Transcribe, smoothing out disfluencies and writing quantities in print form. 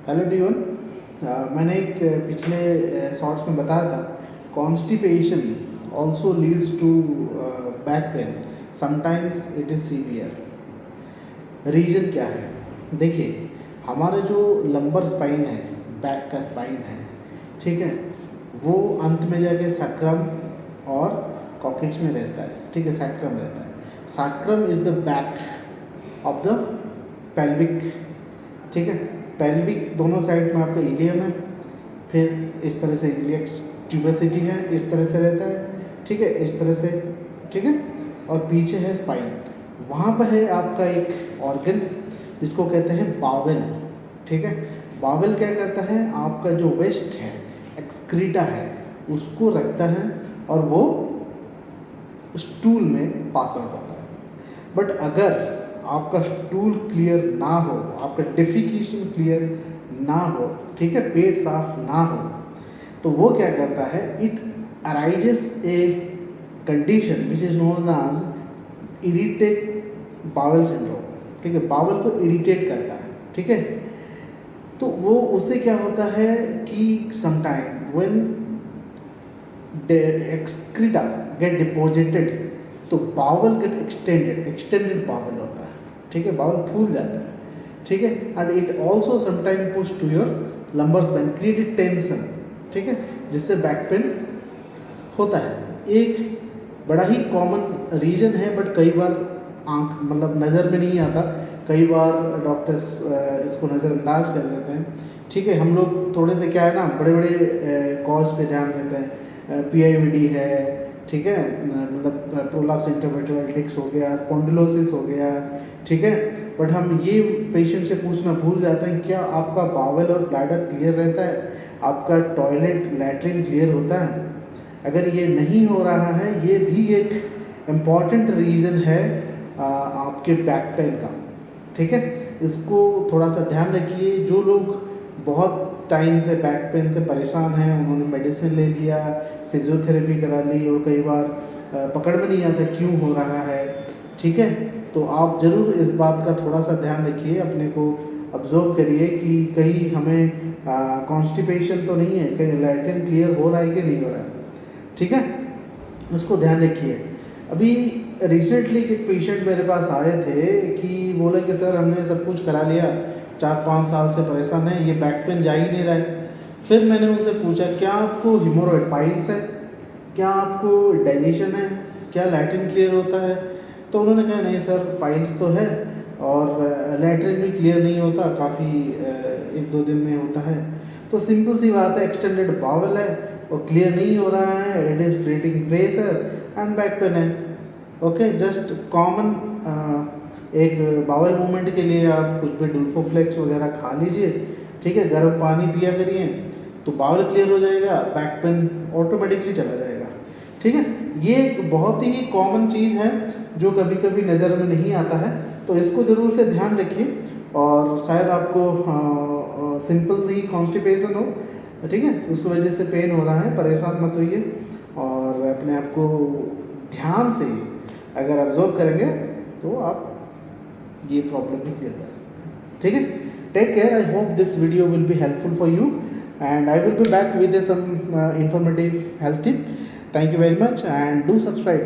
Hello everyone. मैंने एक पिछले शॉर्ट्स में बताया था constipation also leads to back pain, sometimes it is severe. Reason क्या है? देखिए, हमारे जो लंबर स्पाइन है, बैक का स्पाइन है, ठीक है, वो अंत में जाके सक्रम और कॉकेज में रहता है, ठीक है, सैक्रम रहता है। Sacrum is the back of the pelvic, ठीक है। पेल्विक दोनों साइड में आपका इलियम है, फिर इस तरह से इलियक ट्यूबोसिटी है, इस तरह से रहता है, ठीक है, इस तरह से, ठीक है, और पीछे है स्पाइन। वहाँ पर है आपका एक ऑर्गन जिसको कहते हैं बावेल, ठीक है। बावेल क्या करता है, आपका जो वेस्ट है, एक्सक्रीटा है, उसको रखता है और वो स्टूल में पास आउट होता है। बट अगर आपका स्टूल क्लियर ना हो, आपका डेफिकेशन क्लियर ना हो, ठीक है, पेट साफ ना हो, तो वो क्या करता है, it arises a condition which is known as irritate bowel syndrome, ठीक है। बावल को इरिटेट करता है, ठीक है। तो वो उससे क्या होता है कि sometime when excreta get deposited, तो बावल गेट एक्सटेंडेड बावल होता है, ठीक है, बावल फूल जाता है, ठीक है। And it also sometime push to your lumbar spine, created tension, ठीक है, जिससे बैक पेन होता है। एक बड़ा ही कॉमन रीज़न है, बट कई बार आँख मतलब नज़र में नहीं आता, कई बार डॉक्टर्स इसको नज़रअंदाज कर देते हैं, ठीक है। हम लोग थोड़े से क्या है ना, बड़े बड़े कॉज पे ध्यान देते हैं, PIVD है, ठीक है, मतलब प्रोलैप्स इंटरवर्टेब्रल डिस्क हो गया, स्पॉन्डिलोसिस हो गया, ठीक है। बट हम ये पेशेंट से पूछना भूल जाते हैं, क्या आपका बावल और ब्लैडर क्लियर रहता है, आपका टॉयलेट लैट्रिन क्लियर होता है? अगर ये नहीं हो रहा है, ये भी एक इम्पॉर्टेंट रीज़न है आपके बैक पेन का, ठीक है। इसको थोड़ा सा ध्यान रखिए। जो लोग बहुत टाइम से बैक पेन से परेशान हैं, उन्होंने मेडिसिन ले लिया, फिजियोथेरेपी करा ली, और कई बार पकड़ में नहीं आता क्यों हो रहा है, ठीक है। तो आप ज़रूर इस बात का थोड़ा सा ध्यान रखिए, अपने को ऑब्जर्व करिए कि कहीं हमें कॉन्स्टिपेशन तो नहीं है, कहीं लैट्रिन क्लियर हो रहा है कि नहीं हो रहा है, ठीक है। इसको ध्यान रखिए। अभी रिसेंटली एक पेशेंट मेरे पास आए थे कि बोले कि सर हमने सब कुछ करा लिया, 4-5 साल से परेशान है, ये बैक पेन जा ही नहीं रहा है। फिर मैंने उनसे पूछा, क्या आपको हिमोरॉइड पाइल्स है, क्या आपको डाइजेशन है, क्या लैट्रिन क्लियर होता है? तो उन्होंने कहा नहीं सर, पाइल्स तो है और लैट्रिन भी क्लियर नहीं होता, काफ़ी 1-2 दिन में होता है। तो सिंपल सी बात है, एक्सटेंडेड बावल है और क्लियर नहीं हो रहा है, it is creating pressure and back pain है। ओके, जस्ट कॉमन एक बावल मूवमेंट के लिए आप कुछ भी डुल्फोफ्लेक्स वगैरह खा लीजिए, ठीक है, गर्म पानी पिया करिए, तो बावल क्लियर हो जाएगा, बैक पेन ऑटोमेटिकली चला जाएगा, ठीक है। ये एक बहुत ही कॉमन चीज़ है जो कभी कभी नज़र में नहीं आता है, तो इसको ज़रूर से ध्यान रखिए। और शायद आपको सिंपल ही कॉन्स्टिपेशन हो, ठीक है, उस वजह से पेन हो रहा है, परेशान मत होइए, और अपने आप को ध्यान से अगर ऑब्जर्व करेंगे तो आप ये प्रॉब्लम भी क्लियर कर सकते हैं, ठीक है। Take care, I hope this video will be helpful for you and I will be back with some informative health tip. Thank you very much and do subscribe.